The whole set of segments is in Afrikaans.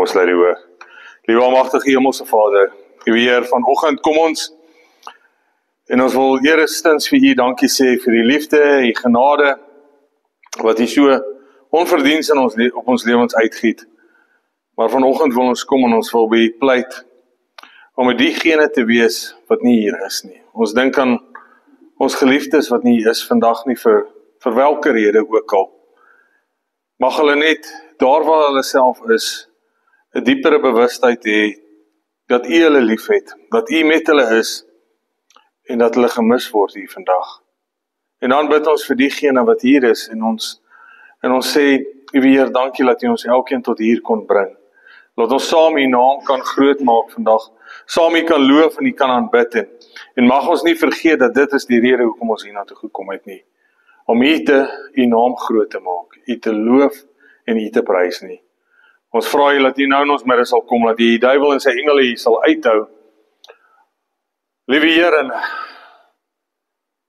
Kom ons lei die oor. Liewe almagtige Hemelse Vader, Heer, vanoggend kom ons en ons wil eerstens vir U dankie sê vir die liefde, die genade wat U so onverdiens op ons lewens uitgiet. Maar vanoggend wil ons kom en ons wil by U pleit om met diegene te wees wat nie hier is nie. Ons dink aan ons geliefdes wat nie hier is vandag nie vir welke rede ook al. Mag hulle net daar waar hulle self is 'n diepere bewustheid hê dat U hulle liefhet, dat U met hulle is en dat hulle gemis word hier vandag. En dan bid ons vir diegene wat hier is en ons sê, Heer, dankie dat U ons elkeen tot hier kon bring. Laat ons saam U naam kan groot maak vandag, saam U kan loof en U kan aanbid en mag ons nie vergeet dat dit is die rede hoekom ons hiernatoe gekom het nie. Om U naam groot te maak, U te loof en U te prys nie. Ons vra U dat U nou in ons midde sal kom, dat U die duiwel en sy engele hier sal uithou. Liewe Heer, en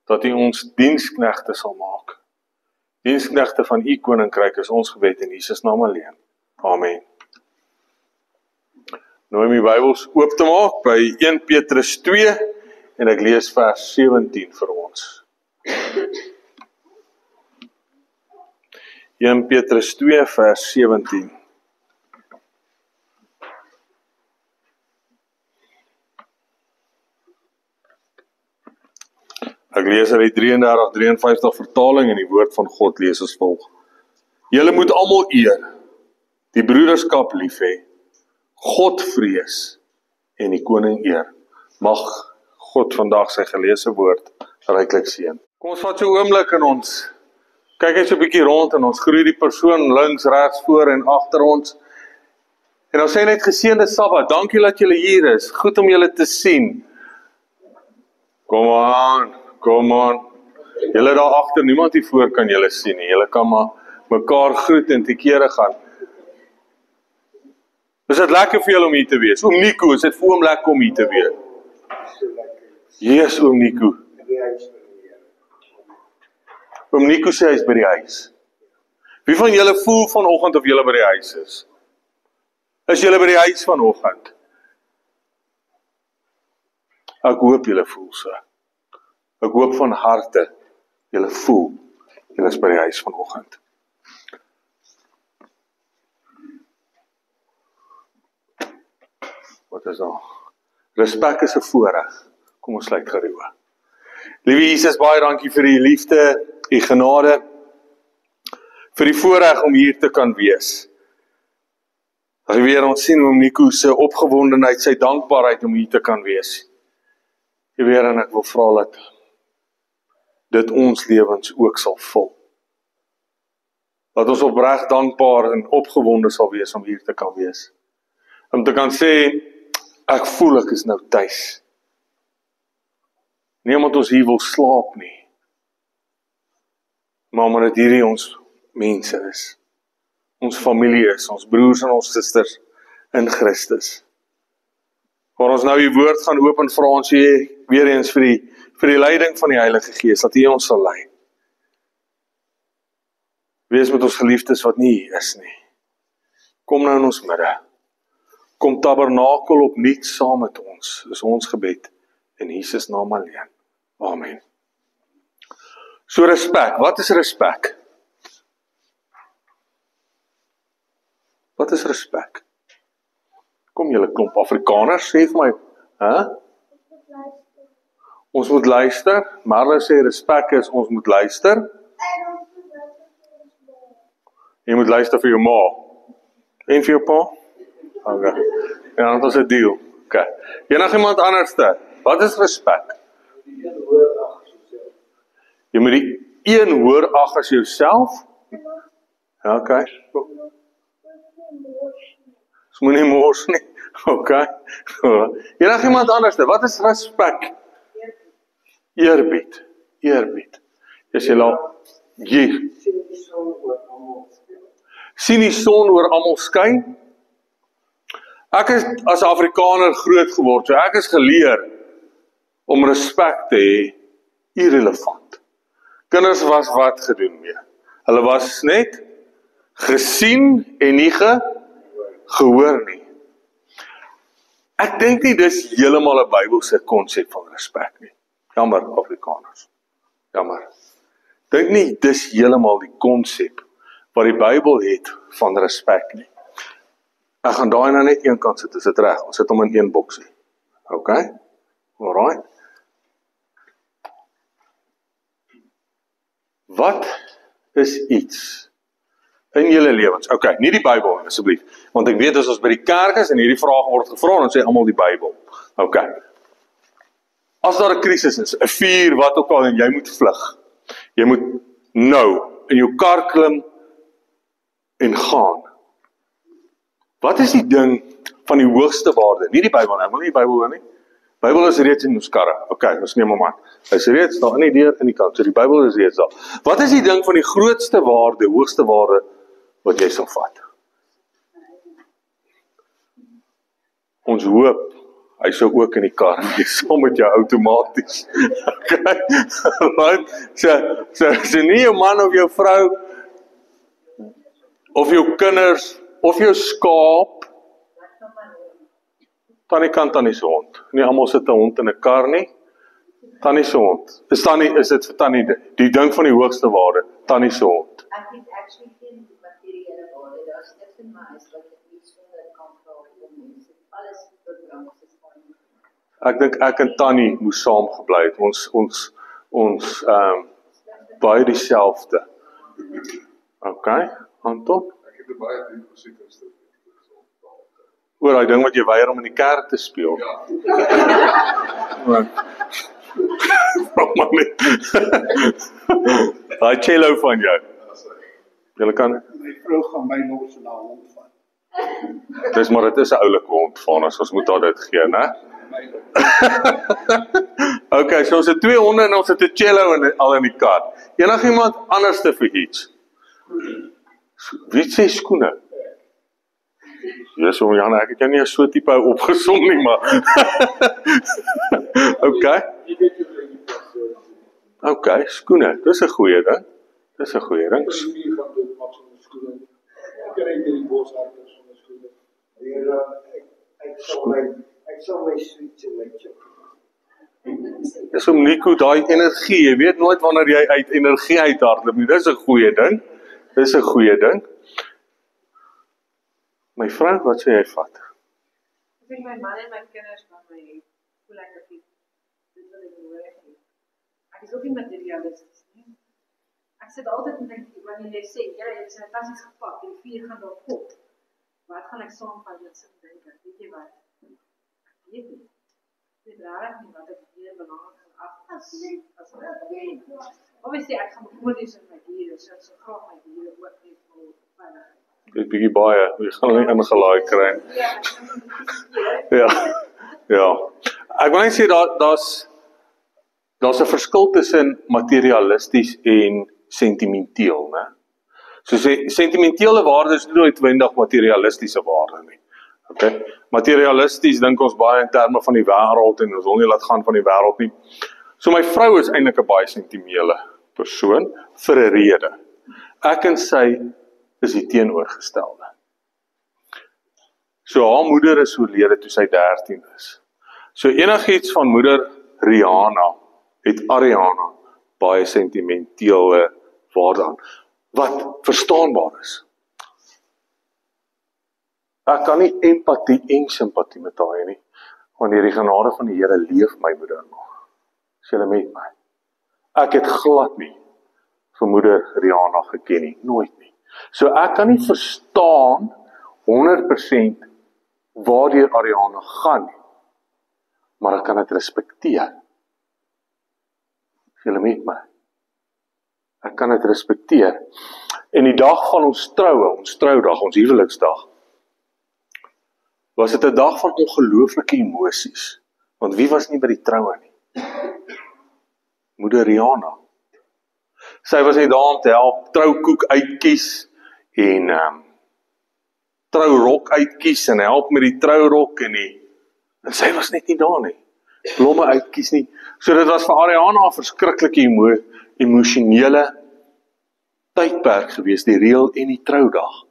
dat U ons diensknegte sal maak. Diensknegte van U koninkryk is ons gebed in Jesus naam alleen. Amen. Nou om die Bybels oop te maak by 1 Petrus 2 en ek lees vers 17 vir ons. 1 Petrus 2 vers 17. Ek lees uit die 33-53 vertaling en die woord van God lees as volg. Julle moet almal eer, die broederskap lief hê, God vrees en die koning eer. Mag God vandag sy geleesde woord ryklik seën. Kom ons vat so 'n oomblik en ons kyk net so 'n bietjie rond en ons groet die persoon links, regs, voor en agter ons. En ons sê net geseënde Sabbat. Dankie dat julle hier is. Goed om julle te sien. Kom aan. Julle daar agter, niemand hier voor kan julle sien nie. Julle kan maar mekaar groet en te kere gaan. Is dit lekker vir julle om hier te wees? Oom Nico, is dit vir oom lekker om hier te wees? Yes, oom Nico. Oom Nico sê hy is by die huis. Wie van julle voel vanoggend of julle by die huis is? Is julle by die huis vanoggend? Ek hoop julle voel so. Ek hoop van harte julle voel julle is by die huis vanoggend. Wat is daar? Respek is 'n voorreg. Kom ons sluit gerus. Liewe Jesus, baie dankie vir U liefde, U genade, vir die voorreg om hier te kan wees. As weer ons sien oom Nico se opgewondenheid, sy dankbaarheid om hier te kan wees. Weer en ek wil vra dat dit ons lewens ook sal vul. Dat ons opreg dankbaar en opgewonde sal wees om hier te kan wees. Om te kan sê, ek voel ek is nou tuis. Nie omdat ons hier wil slaap nie, maar omdat hierdie ons mense is. Ons familie is, ons broers en ons susters in Christus. Waar ons nou die woord gaan oop en vra ons weer eens vir die leiding van die Heilige Gees, dat U ons sal lei. Wees met ons geliefdes wat nie hier is nie. Kom nou in ons midde. Kom tabernakel opnuut saam met ons. Dis ons gebed in Jesus naam alleen. Amen. So respek. Wat is respek? Wat is respek? Kom julle klomp Afrikaners, sê vir my, Ons moet luister. Marla sê respek is ons moet luister. Jy moet luister vir jou ma. En vir jou pa? Okay. Ja, dat is 'n deal. Okay. Enigiemand anderste? Wat is respek? Jy moet die een hoër ag as jouself? Ja, okay. Ons moet nie mors nie. Okay. Enigiemand anderste? Wat is respek? Eerbied. As jy laat hier sien die son oor almal skyn. Ek is as Afrikaner groot geword, so ek is geleer om respek te hê, irrelevant. Kinders was wat gedoen mee. Hulle was net gesien en nie gehoor nie. Ek dink nie dis heeltemal 'n Bybelse konsep van respek nie. Jammer, Afrikaners. Jammer. Dink nie dis heeltemal die konsep wat die Bybel het van respek nie. Ek gaan daai nou net een kant sit, is dit reg? Ons sit hom in een boksie. Okay? Alright. Wat is iets in julle lewens? Okay, nie die Bybel asseblief, want ek weet as ons by die kerk is en hierdie vraag word gevra, dan sê almal die Bybel. Okay. As daar 'n krisis is, 'n vuur, wat ook al, en jy moet vlug. Jy moet nou in jou kar klim en gaan. Wat is die ding van die hoogste waarde? Nie die Bybel nie, ek wil nie die Bybel hoor nie. Bybel is reeds in ons karre. Okay, ons neem hom aan. Hy is reeds daar in die deur in die kant. So die Bybel is reeds daar. Wat is die ding van die grootste waarde, hoogste waarde wat jy sal vat? Ons hoop hy sou ook in die kar wees, saam met jou outomaties. Okay. Right? So nie jou man of jou vrou of jou kinders of jou skaap. Tannie kan tannie se hond. Nie almal sit 'n hond in 'n kar nie. Tannie se hond. Is dit vir tannie die ding van die hoogste waarde, tannie se hond. Ek het actually geen materiële waarde. Daar's niks in my huis wat ek nie sonder kan vra om mense. Alles belang is van. Ek dink ek en tannie moes saam gebly het. Ons baie dieselfde. Okay, Anton? Ek het 'n baie diep musiekinstrument. Oor daai ding wat jy weier om in die kerk te speel. Daai cello van jou. Julle kan. My vrou gaan my nog so na hond vat. Dis maar dit is 'n oulike hond van ons moet haar dit gee, né? Okay, so ons het 2 honde en ons het 'n cello al in die kar. Enigiemand anders te vir iets? Wie sê skoene? Ja, so Jan, ek het jou nie so tipe opgesom nie, maar okay. Okay, skoene. Dis 'n goeie ding. Dis 'n goeie ding. Ek sal my switch met jou. Dis om Nico daai energie. Jy weet nooit wanneer jy uit energie uithardloop nie. Dis 'n goeie ding. Dis 'n goeie ding. My vrou, wat sê jy vat? Ek dink my man en my kinders van my voel ek dat dit wil ek nodig hê. Ek is ook nie materialisties nie. Ek sit altyd en dink wanneer jy sê, ja, jy het 'n fantasties gepak en 4 gaan daar kop. Wat gaan ek saamvat met sit dink ek? Weet jy wat? Ek weet nie. Dit raak nie wat ek weer belangrik as obviously ek gaan bevoordees in my diere, so ek sal graag my diere ook net wil veilig. Dit bietjie baie, jy gaan nie ingelaai kry. Ja. Ek wil net sê daar's 'n verskil tussen materialisties en sentimenteel, né? So sê sentimentele waarde is nie noodwendig materialistiese waarde nie. Okay? Materialisties dink ons baie in terme van die wêreld en ons wil nie laat gaan van die wêreld nie. So my vrou is eintlik 'n baie sentimentele persoon vir 'n rede. Ek en sy is die teenoorgestelde. So haar moeder is oorlede toe sy 13 is. So enigiets van moeder Rihanna het Ariana baie sentimentele waarde aan, wat verstaanbaar is. Ek kan nie empatie en simpatie met haar hê nie, want die genade van die Here leef my moeder nog. Is julle met my? Ek het glad nie vir moeder Rihanna geken nie, nooit nie. So ek kan nie verstaan 100% waardeur Ariana gaan nie, maar ek kan dit respekteer. Is julle met my? Ek kan dit respekteer. En die dag van ons troudag, ons huweliksdag, was dit 'n dag van ongelooflike emosies. Want wie was nie by die troue nie? Moeder Rihanna. Sy was net daar om te help troukoek uitkies en trourok uitkies en help met die trourok en sy was net nie daar nie. Blomme uitkies nie. So dit was vir Ariana 'n verskriklike emosionele tydperk gewees, die reël en die troudag.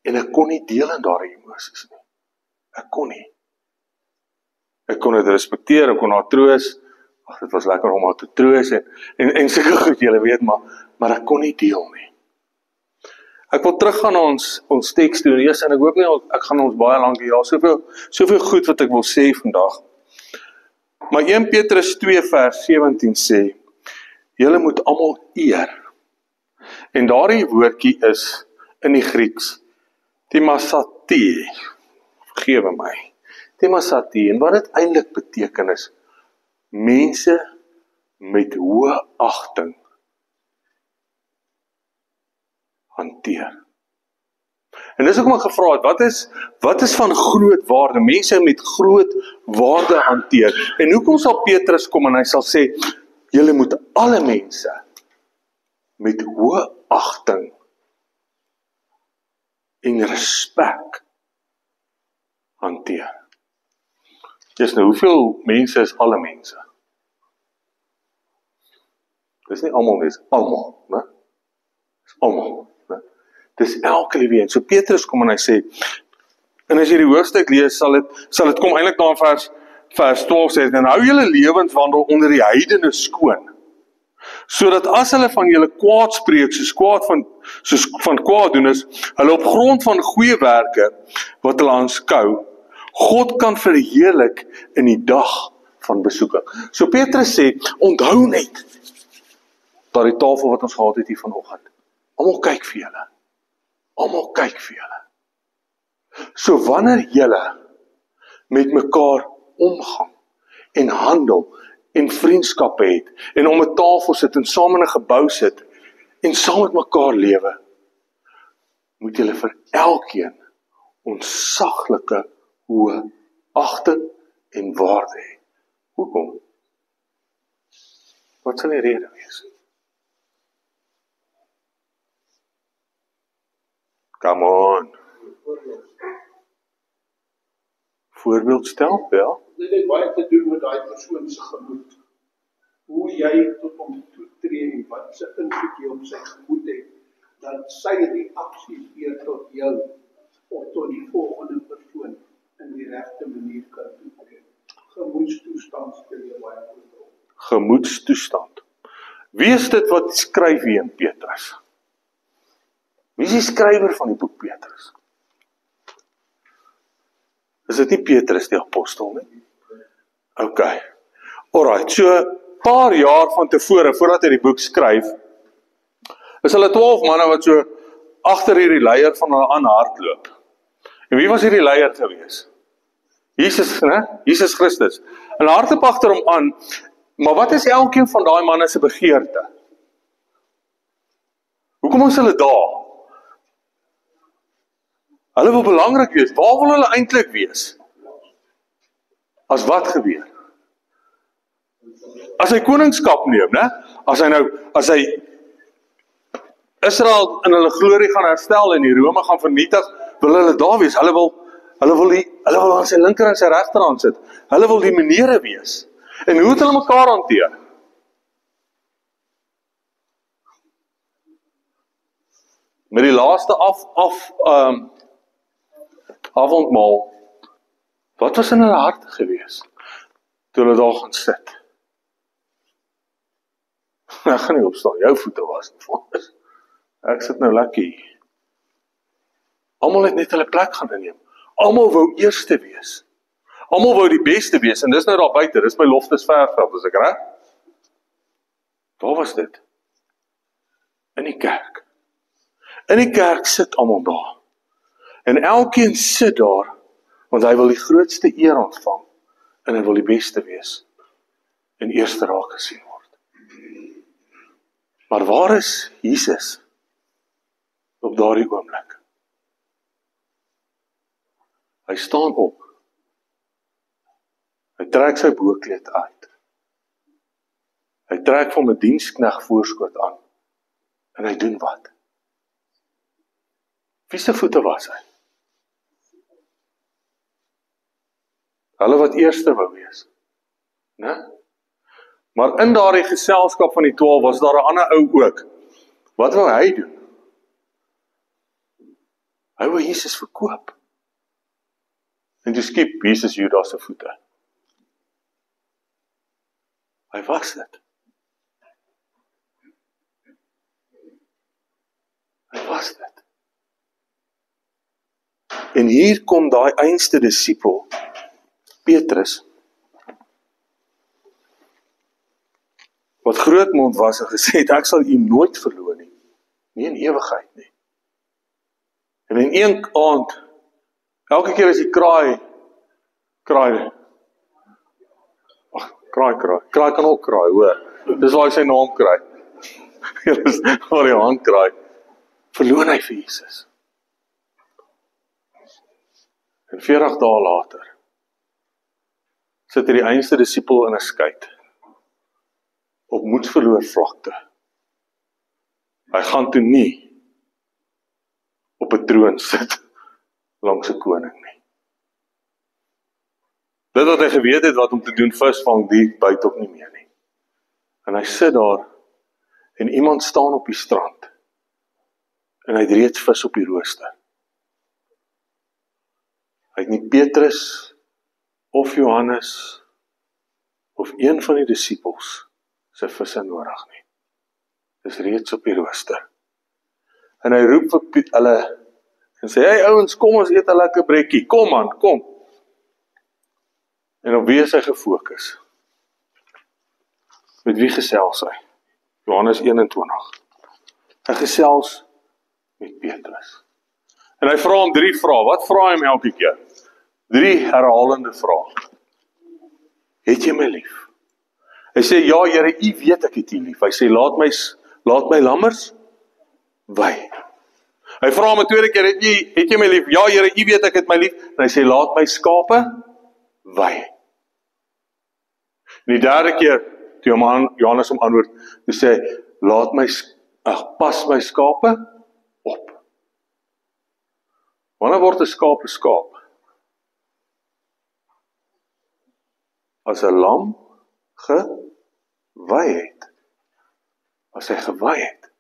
En ek kon nie deel in daardie emosies nie. Ek kon nie. Ek kon dit respekteer, ek kon haar troos. Ag, dit was lekker om haar te troos en seker goed, julle weet, maar ek kon nie deel nie. Ek wil teruggaan na ons teks toe lees en ek hoop nie ek gaan ons baie lank hier. Soveel goed wat ek wil sê vandag. Maar 1 Petrus 2 vers 17 sê, julle moet almal eer. En daardie woordjie is in die Grieks Timasate. Vergewe my. Timasate, en wat dit eintlik beteken is mense met hoë agting hanteer. En dis ook maar gevra het, wat is van groot waarde? Mense met groot waarde hanteer. En hoekom sal Petrus kom en hy sal sê, julle moet alle mense met hoë agting en respek hanteer. Dis nou, hoeveel mense is alle mense? Dis nie almal, dis almal, né? Dis almal, né? Dis elke liewe een. So Petrus kom en hy sê, en as jy die hoofstuk lees, sal dit kom eintlik na vers 12 sê, en hou julle lewenswandel onder die heidene skoon, sodat as hulle van julle kwaad spreek, soos van kwaad doen is, hulle op grond van goeie werke, wat hulle aanskou, God kan verheerlik in die dag van besoeking. So Petrus sê, onthou net, dat die tafel wat ons gehad het hier vanoggend, almal kyk vir julle. Almal kyk vir julle. So wanneer julle met mekaar omgang en handel en vriendskappe het en om 'n tafel sit en saam in 'n gebou sit en saam met mekaar lewe, moet julle vir elkeen ontsaglike hoë agting en waarde hê. Hoekom? Wat sal die rede wees? Come on. Voorbeeld stel, ja. Dit het baie te doen met daai persoon se gemoed. Hoe jy tot hom toetree en wat se invloed jy op sy gemoed het, dat sy reaksie weer tot jou of tot die volgende persoon in die regte manier kan toetree. Gemoedstoestand speel jy baie groot rol. Gemoedstoestand. Wie is dit wat skryf hier in Petrus? Wie is die skrywer van die boek Petrus? Is dit nie Petrus die apostel nie? Ok. Alright, so paar jaar van tevore, voordat hy die boek skryf, is hulle 12 manne wat so agter hierdie leier van hulle aan hardloop. En wie was hierdie leier gewees? Jesus, né? Jesus Christus. En hardloop agter hom aan, maar wat is elkeen van daai manne se begeerte? Hoekom is hulle daar? Hulle wil belangrik wees. Waar wil hulle eintlik wees? As wat gebeur? As hy koningskap neem, né? As hy Israel in hulle glorie gaan herstel en die Rome gaan vernietig, wil hulle daar wees. Hulle wil aan sy linker en sy regterhand sit. Hulle wil die menere wees. En hoe het hulle mekaar hanteer? Met die laaste avondmaal, wat was in hulle harte gewees, toe hulle daar gaan sit? Ek gaan nie opstaan, jou voete was het. Ek sit nou lekker hier. Almal het net hulle plek gaan inneem. Almal wou eerste wees. Almal wou die beste wees, en dis nou daar buite, dis by Loftus Verveld, is ek reg? Waar was dit? In die kerk. In die kerk sit almal daar. En elkeen sit daar, want hy wil die grootste eer ontvang, en hy wil die beste wees, en eerste raak gesien word. Maar waar is Jesus op daardie oomblik? Hy staan op. Hy trek sy boekleed uit. Hy trek van 'n dienskneg voorskoot aan. En hy doen wat? Wie se voete was hy? Hulle wat eerste wou wees. Né? Maar in daardie geselskap van die 12 was daar 'n ander ou ook. Wat wou hy doen? Hy wou Jesus verkoop. En toe skiep Jesus Judas se voete. Hy was dit. Hy was dit. En hier kom daai einste disipel, Petrus, wat grootmond was en gesê het, ek sal u nooit verloor nie. Nie in ewigheid nie. En in een aand, elke keer as die kraai kan ook kraai, hoor. Dis waar hy sy naam kry. Dis waar die haan kraai. Verloon hy vir Jesus. En 40 dae later, sit die einste disipel in 'n skei, op moedsverloor vlakte. Hy gaan toe nie op 'n troon sit, langs 'n koning nie. Dit wat hy geweet het wat om te doen, visvang, die byt ook nie meer nie. En hy sit daar, en iemand staan op die strand, en hy het reeds vis op die rooster. Hy het nie Petrus, of Johannes, of een van die disipels, sy visse nodig nie. Dis reeds op die rooster. En hy roep vir hulle, en sê, hey ouens, kom ons eet 'n lekker brekkie, kom man, kom. En op wie is hy gefokus? Met wie gesels hy? Johannes 21. Hy gesels met Petrus. En hy vra hom 3 vrae. Wat vra hy hom elke keer? 3 herhalende vrae. Het jy my lief? Hy sê, ja Here, u weet ek het u lief. Hy sê, laat my lammers wei. Hy vra hom 'n tweede keer, het jy my lief? Ja Here, u weet ek het my lief. En hy sê, laat my skape wei. En die derde keer, toe Johannes hom antwoord, hy sê, pas my skape op. Wanneer word 'n skaap 'n skaap? As 'n lam gewei het. As hy gewei het.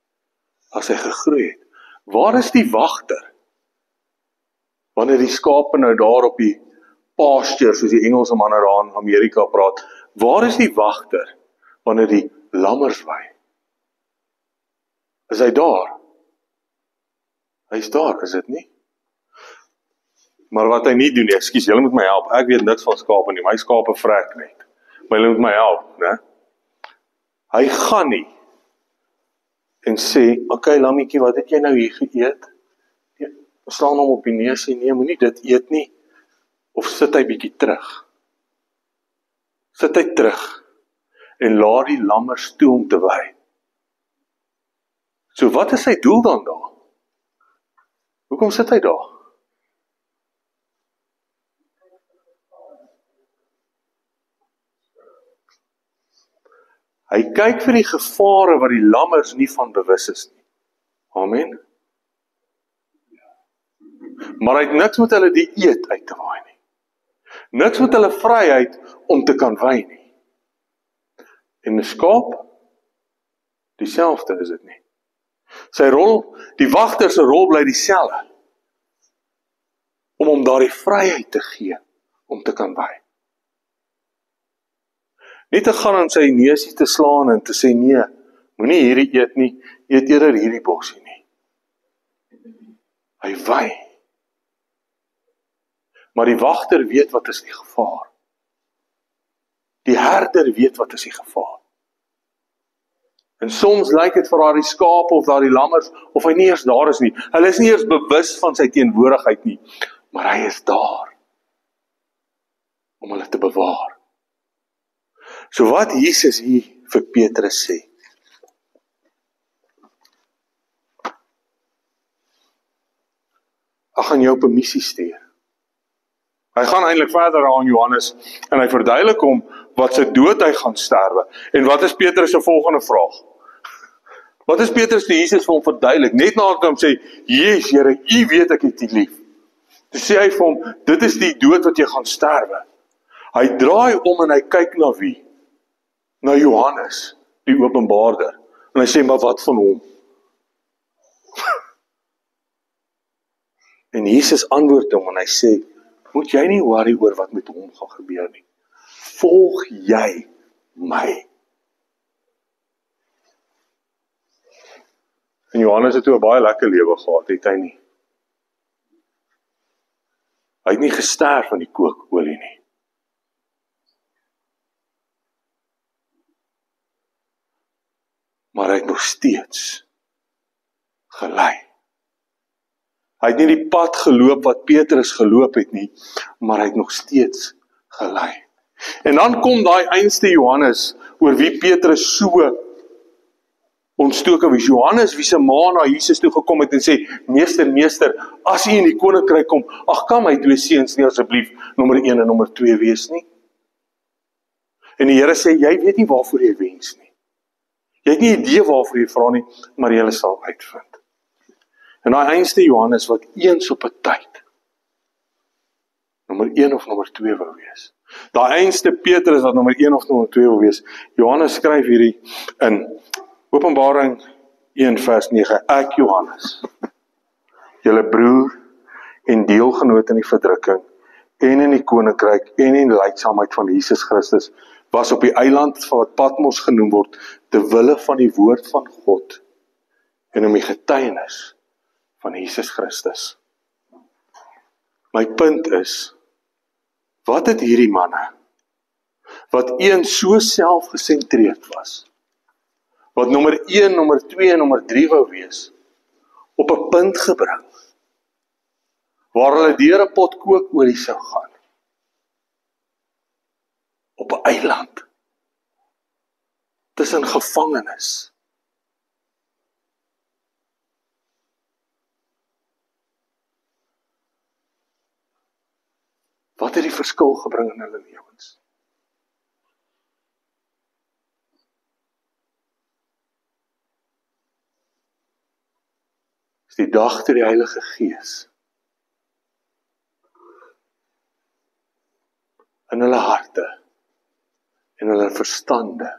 As hy gegroei het. Waar is die wagter? Wanneer die skape nou daar op die pasture, soos die Engelse manne daar in Amerika praat, waar is die wagter wanneer die lammers wei? Is hy daar? Hy is daar, is dit nie? Maar wat hy nie doen nie, ekskuus, julle moet my help, ek weet niks van skape nie, my skape vrek net, maar julle moet my help, né? Hy gaan nie, en sê, okay lammetjie, wat het jy nou hier geëet? Slaan hom op die neus en nee, moenie dit eet nie, of sit hy bietjie terug? Sit hy terug, en laat die lammers toe om te wei. So wat is sy doel dan daar? Hoekom sit hy daar? Hy kyk vir die gevare wat die lammers nie van bewus is nie. Amen. Maar hy het niks met hulle die eet uit te waai nie. Niks met hulle vryheid om te kan wei nie. En 'n skaap, dieselfde is dit nie. Sy rol, die wagter se rol bly dieselfde. Om hom daardie vryheid te gee om te kan wei. Nie te gaan aan sy neusie te slaan en te sê nee, moenie hierdie eet nie, eet eerder hierdie bossie nie. Hy wei. Maar die wagter weet wat is die gevaar. Die herder weet wat is die gevaar. En soms lyk dit vir daardie skape of daardie lammers, of hy nie eers daar is nie. Hulle is nie eers bewus van sy teenwoordigheid nie, maar hy is daar om hulle te bewaar. So wat Jesus hier vir Petrus sê, ek gaan jou op 'n missie stuur. Hy gaan eintlik verder aan Johannes, en hy verduidelik hom wat sy dood hy gaan sterwe. En wat is Petrus se volgende vraag? Wat is Petrus die Jesus vir hom verduidelik? Net nadat hy hom sê, "Jesus, Here, U weet ek het U lief." Toe sê hy vir hom, dit is die dood wat jy gaan sterwe. Hy draai om en hy kyk na wie? Na Johannes, die openbaarder. En hy sê, maar wat van hom? En Jesus antwoord hom en hy sê, moet jy nie worry oor wat met hom gaan gebeur nie. Volg jy my. En Johannes het toe 'n baie lekker lewe gehad, het hy nie. Hy het nie gesterf van die kookolie nie. Maar hy het nog steeds gelei. Hy het nie die pad geloop wat Petrus geloop het nie, maar hy het nog steeds gelei. En dan kom daai einste Johannes, oor wie Petrus so ontstoke was. Johannes, wie se ma na Jesus toe gekom het en sê, meester, as jy in die koninkryk kom, ag kan my 2 seuns nie asseblief nommer 1 en nommer 2 wees nie. En die Here sê, jy weet nie waarvoor jy wens nie. Jy het nie idee waarvoor jy vra nie, maar jy sal uitvind. En daai einste Johannes wat eens op 'n tyd nommer 1 of nommer 2 wou wees. Daai einste Petrus wat nommer 1 of nommer 2 wou wees. Johannes skryf hierdie in Openbaring 1 vers 9. Ek Johannes, julle broer en deelgenoot in die verdrukking en in die koninkryk en in die lydsaamheid van Jesus Christus, was op die eiland wat Patmos genoem word, te wille van die woord van God en om die getuienis van Jesus Christus. My punt is, wat het hierdie manne, wat een so selfgesentreerd was, wat nommer 1, nommer 2 en nommer 3 wou wees, op 'n punt gebring, waar hulle deur 'n pot kookolie sou gaan, op 'n eiland, tussen gevangenes. Wat het die verskil gebring in hulle lewens? Is die dag toe die Heilige Gees in hulle harte en hulle verstande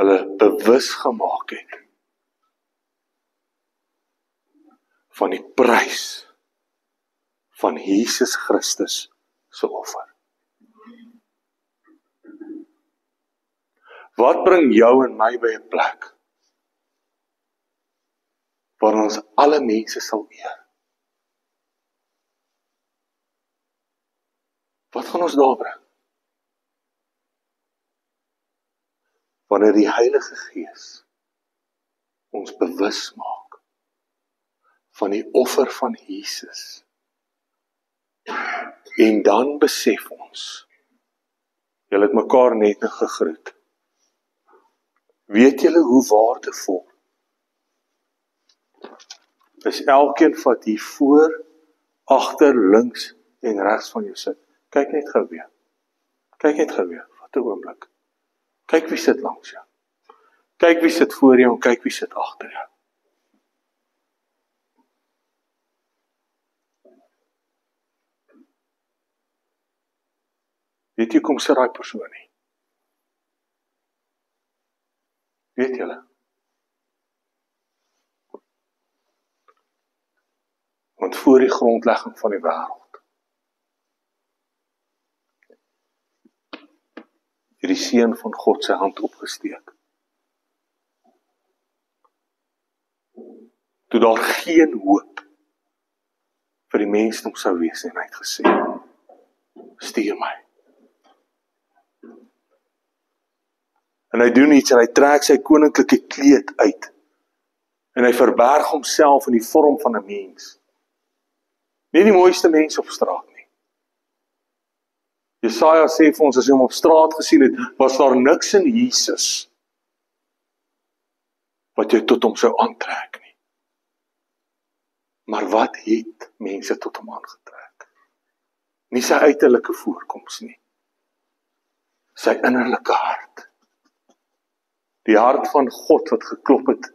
hulle bewus gemaak het van die prys van Jesus Christus se offer. Wat bring jou en my by 'n plek waar ons alle mense sal eer? Wat gaan ons daar bring? Wanneer die Heilige Gees ons bewus maak van die offer van Jesus. En dan besef ons, julle het mekaar net nog gegroet. Weet julle hoe waardevol is elkeen wat hier voor, agter, links en regs van jou sit? Kyk net gou weer. Kyk net gou weer, wat 'n oomblik. Kyk wie sit langs jou. Kyk wie sit voor jou en kyk wie sit agter jou. Weet jy kom sit daai persoon nie? Weet julle? Want voor die grondlegging van die wêreld het die Seun van God sy hand opgesteek. Toe daar geen hoop vir die mensdom sou wees en hy het gesê, stuur my. En hy doen iets en hy trek sy koninklike kleed uit en hy verberg homself in die vorm van 'n mens. Nie die mooiste mens op straat nie. Jesaja sê vir ons, as jy hom op straat gesien het, was daar niks in Jesus wat jy tot hom sou aantrek nie. Maar wat het mense tot hom aangetrek? Nie sy uiterlike voorkoms nie. Sy innerlike hart. Die hart van God wat geklop het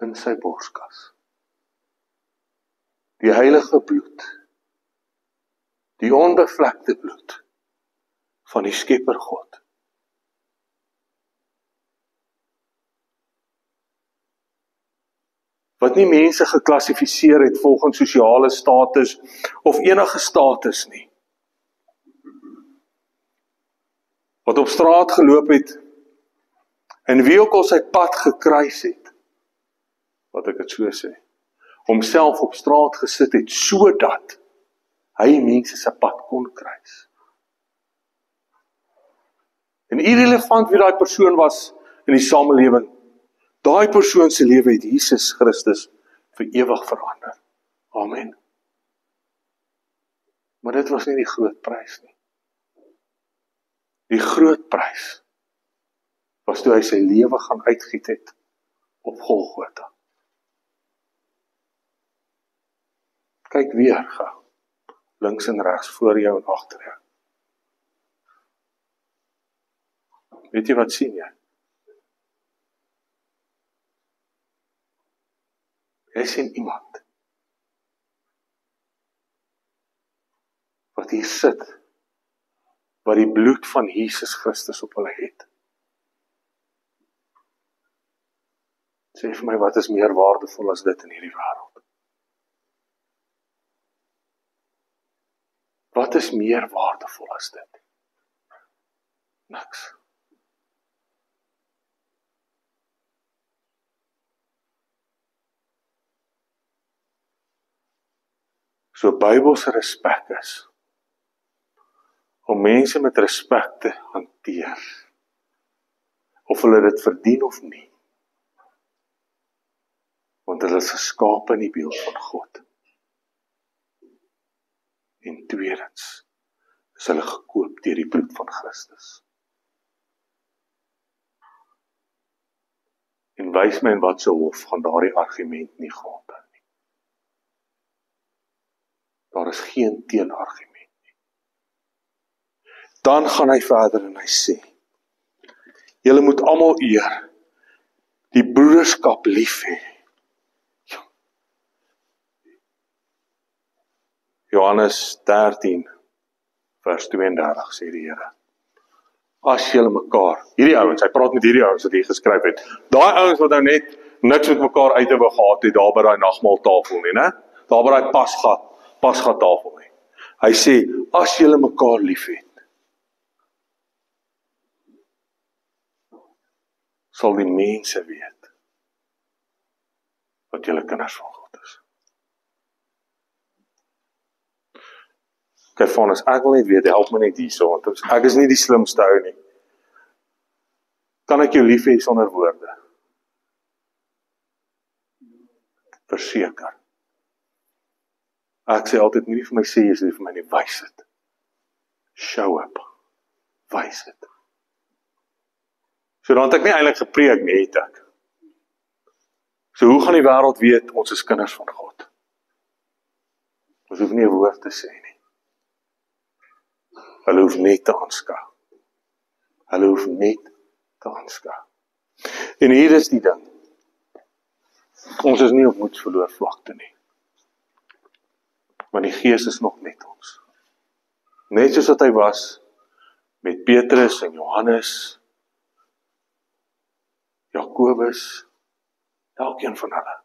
in sy borskas. Die heilige bloed, die onbevlekte bloed van die Skepper God. wat nie mense geklassifiseer het volgens sosiale status of enige status nie. Wat op straat geloop het, en wie ook al sy pad gekruis het, wat ek het so sê, homself op straat gesit het, sodat hy mense sy pad kon kruis. En irrelevant wie daai persoon was in die samelewing, daai persoon se lewe het Jesus Christus vir ewig verander. Amen. Maar dit was nie die groot prys nie. Die groot prys was toe hy sy lewe gaan uitgiet het op Golgotha. Kyk weer gou, links en regs, voor jou en agter jou. Weet jy wat sien jy? Jy sien iemand wat hier sit, wat die bloed van Jesus Christus op hulle het. Sê vir my, wat is meer waardevol as dit in hierdie wêreld? Wat is meer waardevol as dit? Niks. So Bybelse respek is om mense met respek te hanteer, of hulle dit verdien of nie, want hulle is geskape in die beeld van God. En tweedens is hulle gekoop deur die bloed van Christus. En wys my in wat se hof gaan daardie argument nie grond hou nie. Daar is geen teenargument nie. Dan gaan hy verder en hy sê, julle moet almal eer, die broederskap lief hê. Johannes 13, vers 32 sê die Here, as julle mekaar, hierdie ouens, hy praat met hierdie ouens wat hier geskryf het, daai ouens wat nou net niks met mekaar uit te gehad het, daar by daai nagmaaltafel nie, né? Daar by daai pasga tafel nie. Hy sê, as julle mekaar lief het, sal die mense weet, wat julle kinders van God is. Okay, Vanus, ek wil net weet, help my net hierso, want ek is nie die slimste ou nie. Kan ek jou lief hê sonder woorde? Verseker. Ek sê altyd, nie vir my sê, jy sê vir my nie, wys het. Show up. Wys het. So dan het ek nie eintlik gepreek nie, het ek. So hoe gaan die wêreld weet, ons is kinders van God? Ons hoef nie 'n woord te sê nie. Hulle hoef net te aanskou. Hulle hoef net te aanskou. En hier is die ding. Ons is nie op moedsverloor vlakte nie. Maar die Gees is nog met ons. Net soos wat hy was met Petrus en Johannes, Jakobus, elkeen van hulle.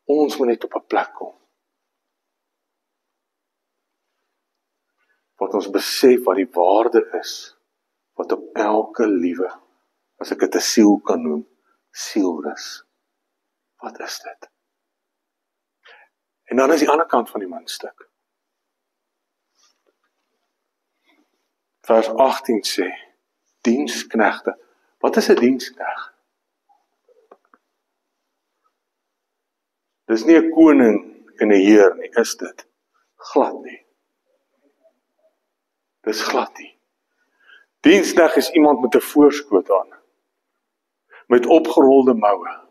Ons moet net op 'n plek kom wat ons besef wat die waarde is, wat op elke liewe, as ek dit 'n siel kan noem, sielrus. Wat is dit? En dan is die ander kant van die muntstuk. Vers 18 sê, diensknegte. Wat is 'n dienskneg? Dis nie 'n koning en 'n heer nie, is dit? Glad nie. Dis glad nie. Dienskneg is iemand met 'n voorskoot aan, met opgerolde moue.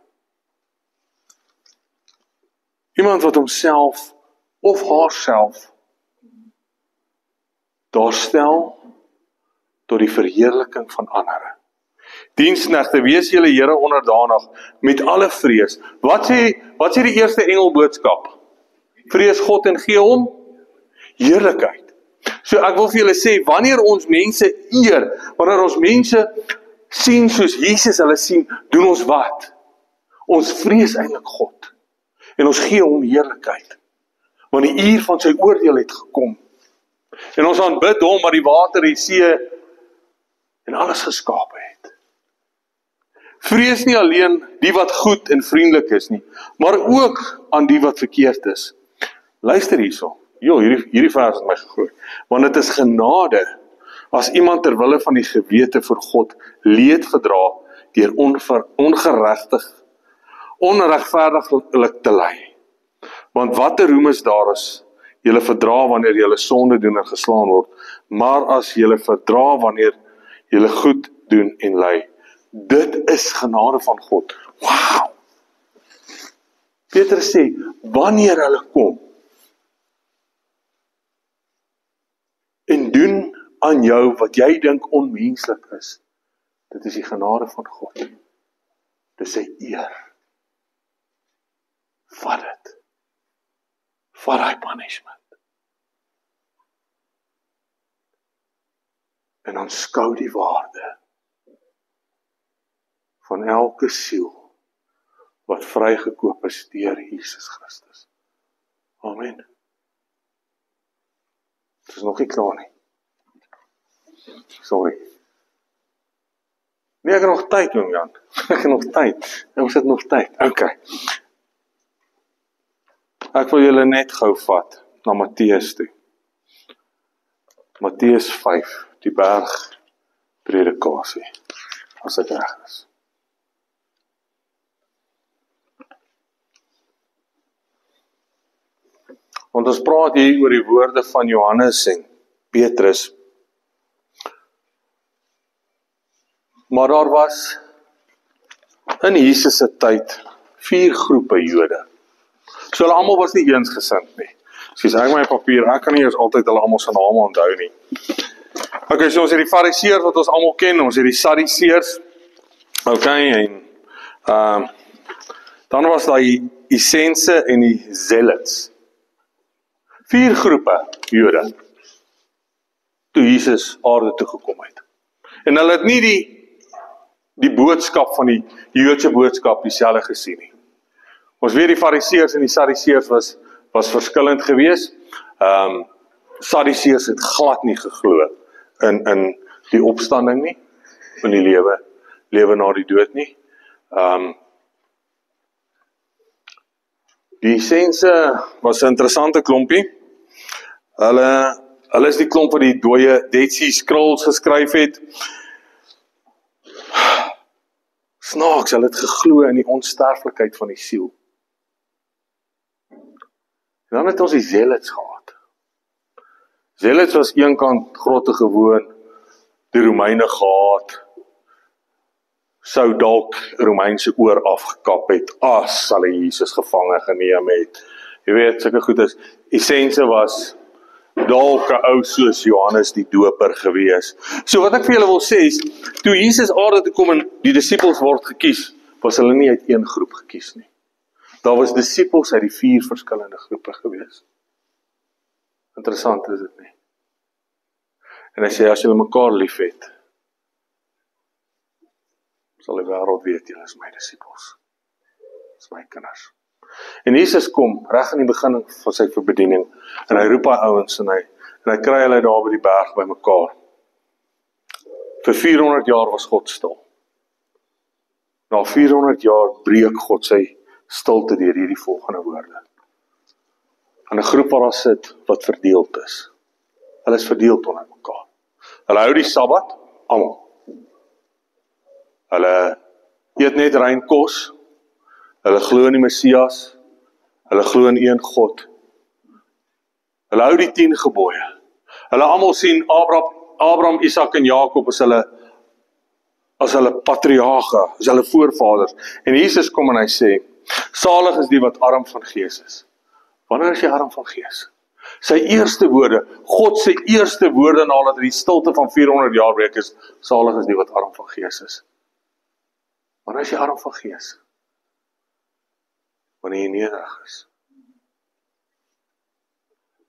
Iemand wat homself of haarself daar stel tot die verheerliking van ander. Diensknegte, wees julle Here onderdanig met alle vrees. Wat sê die eerste engelboodskap? Vrees God en gee hom heerlikheid. So ek wil vir julle sê, wanneer ons mense eer, wanneer ons mense sien soos Jesus hulle sien, doen ons wat? Ons vrees eintlik God. En ons gee hom heerlikheid. Want die uur van sy oordeel het gekom. En ons aanbid hom wat die water, die see en alles geskape het. Vrees nie alleen die wat goed en vriendelik is nie, maar ook aan die wat verkeerd is. Luister hierso. Hierdie vers het my gegooi. Want dit is genade as iemand ter wille van die gewete vir God leed gedra deur onregverdiglik te ly. Want watter roem is daar as julle verdra wanneer julle sonde doen en geslaan word, maar as julle verdra wanneer julle goed doen en ly. Dit is genade van God. Wow! Petrus sê, wanneer hulle kom en doen aan jou wat jy dink onmenslik is, dit is die genade van God. Dit is sy eer. Vat dit. Vat die punishment. En aanskou die waarde van elke siel wat vrygekoop is deur Jesus Christus. Amen. Dit is nog nie klaar nie. Sorry. Nee, ek het nog tyd, Jan. Ek het nog tyd. Ons het nog tyd. Okay. Ek wil julle net gou vat na Matteus toe. Matteus 5, die bergpredikasie, as dit reg is. Want ons praat hier oor die woorde van Johannes en Petrus. Maar daar was in Jesus se tyd 4 groepe Jode. So hulle almal was nie eensgesind nie. Soos ek my papier, ek kan nie eers altyd hulle almal se name onthou nie. Okay, so ons het die Fariseërs wat ons almal ken, ons het die Sadduseërs. Okay, en dan was daar die Essense en die Zealots. 4 groepe Jode toe Jesus aarde toe gekom het. En hulle het nie die boodskap van die Joodse boodskap dieselfde gesien nie. Ons weet die Fariseërs en die Sadduseërs was verskillend geweest. Sadduseërs het glad nie geglo in die opstanding nie, in die lewe na die dood nie. Die Essense was 'n interessante klompie. Hulle is die klomp wat die dooie Dead Sea Scrolls geskryf het. Snaaks, hulle het geglo in die onsterflikheid van die siel. En dan het ons die Zealots gehad. Zealots was eenkant grotte gewoon, die Romeine gehaat, sou dalk Romeinse oor afgekap het, as hulle Jesus gevange geneem het. Jy weet, sulke goed is, Essense was dalk 'n ou soos Johannes die Doper gewees. So wat ek vir julle wil sê is, toe Jesus aarde toe kom en die disippels word gekies, was hulle nie uit een groep gekies nie. Daar was disippels uit die 4 verskillende groepe gewees. Interessant is dit nie. En hy sê, as julle mekaar lief het, sal die wêreld weet, julle is my disippels. Dis my kinders. En Jesus kom, reg in die begin van sy bediening, en hy roep hy ouens, en hy kry hulle daar by die berg by mekaar. Vir 400 jaar was God stil. Na 400 jaar breek God sy stilte deur hierdie volgende woorde. En 'n groep waar daar sit, wat verdeeld is. Hulle is verdeeld onder mekaar. Hulle hou die Sabbat, almal. Hulle eet net rein kos, hulle glo in die Messias, hulle glo in een God. Hulle hou die 10 gebooie. Hulle almal sien Abraham, Isak en Jakob as hulle patriarge, as hulle voorvaders. En Jesus kom en hy sê, salig is die wat arm van gees is. Wanneer is jy arm van gees? Sy eerste woorde, God se eerste woorde nadat die stilte van 400 jaar breek is, salig is die wat arm van gees is. Wanneer is jy arm van gees? Wanneer jy nederig is.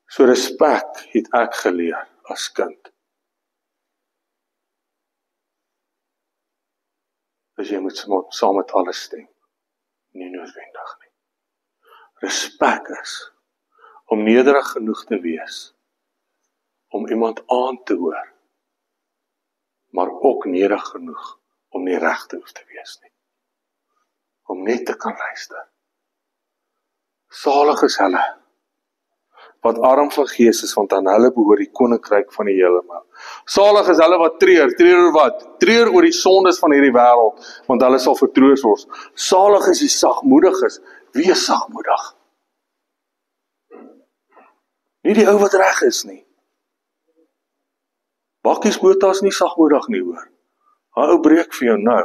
So respek het ek geleer as kind. Dus jy moet saam met alles stem. Nie noodwendig nie. Respek is om nederig genoeg te wees, om iemand aan te hoor, maar ook nederig genoeg om nie reg te hoef te wees nie. Om net te kan luister. Salig is hulle, wat arm van gees is, want aan hulle behoort die koninkryk van die hemel. Salig is hulle wat treur oor wat? Treur oor die sondes van hierdie wêreld, want hulle sal vertroos word. Salig is die sagmoediges, wees sagmoedig. Nie die ou wat reg is nie. Bakkies Botha is nie sagmoedig nie hoor. Hy ou breek vir jou nou.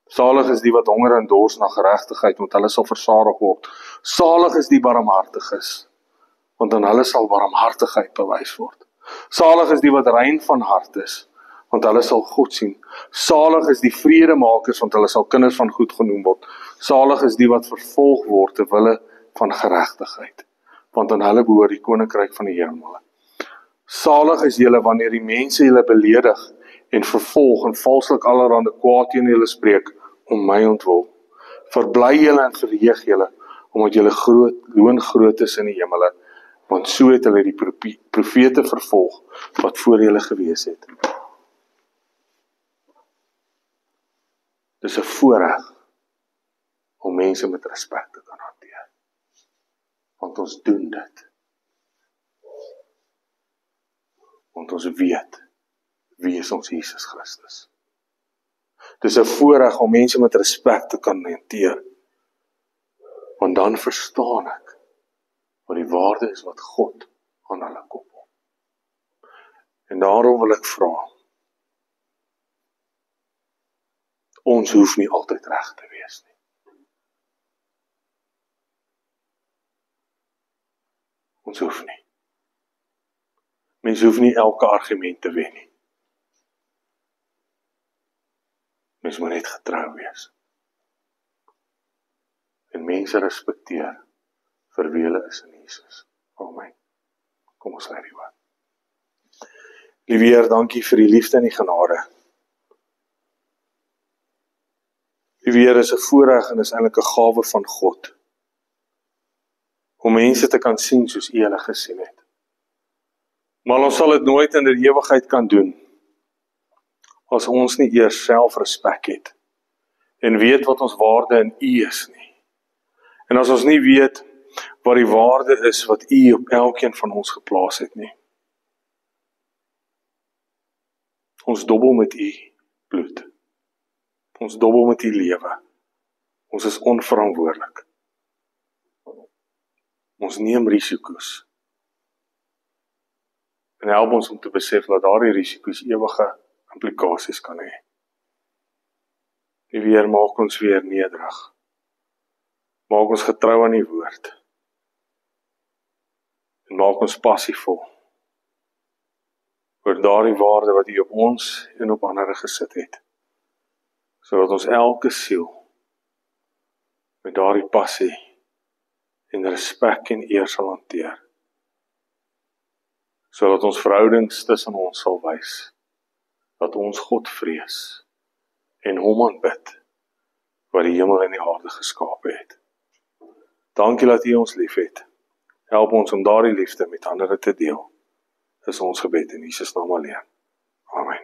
Salig is die wat honger en dors na geregtigheid, want hulle sal versadig word. Salig is die barmhartiges, want aan hulle sal barmhartigheid bewys word. Salig is die wat rein van hart is, want hulle sal God sien. Salig is die vredemakers, want hulle sal kinders van goed genoem word. Salig is die wat vervolg word ter wille van geregtigheid, want aan hulle behoort die koninkryk van die hemel. Salig is julle wanneer die mense julle beledig en vervolg en valslik allerhande kwaad teen julle spreek om my ontwil. Verbly julle en verheug julle, omdat julle loon groot is in die hemele, want so het hulle die profete vervolg wat voor julle gewees het. Dis 'n voorreg om mense met respek te kan hanteer. Want ons doen dit. Want ons weet wie is ons Jesus Christus. Dis 'n voorreg om mense met respek te kan hanteer. Want dan verstaan ek wat die waarde is wat God aan hulle koppel. En daarom wil ek vra, ons hoef nie altyd reg te wees nie. Ons hoef nie. Mens hoef nie elke argument te wen nie. Mens moet net getrou wees. En mense respekteer vir wie hulle is in Jesus. Amen. Kom ons lei die woord. Liewe Heer, dankie vir die liefde en die genade. Liewe Heer, is 'n voorreg en is eintlik 'n gawe van God, om mense te kan sien soos U hulle gesien het. Maar ons sal dit nooit in die ewigheid kan doen, as ons nie eers selfrespek het, en weet wat ons waarde in U is nie. En as ons nie weet wat die waarde is wat U op elkeen van ons geplaas het nie. Ons dobbel met U bloed. Ons dobbel met U lewe. Ons is onverantwoordelik. Ons neem risiko's. En help ons om te besef dat daardie risiko's ewige implikasies kan hê. Die Heer, maak ons weer nederig. Maak ons getrou aan die woord. En maak ons passievol oor daardie waarde wat U op ons en op ander gesit het. Sodat ons elke siel met daardie passie en respek en eer sal hanteer. Sodat ons verhoudings tussen ons sal wys dat ons God vrees en Hom aanbid wat die hemel en die aarde geskape het. Dankie dat U ons liefhet. Help ons om daardie liefde met ander te deel. Dis ons gebed in Jesus naam alleen. Amen.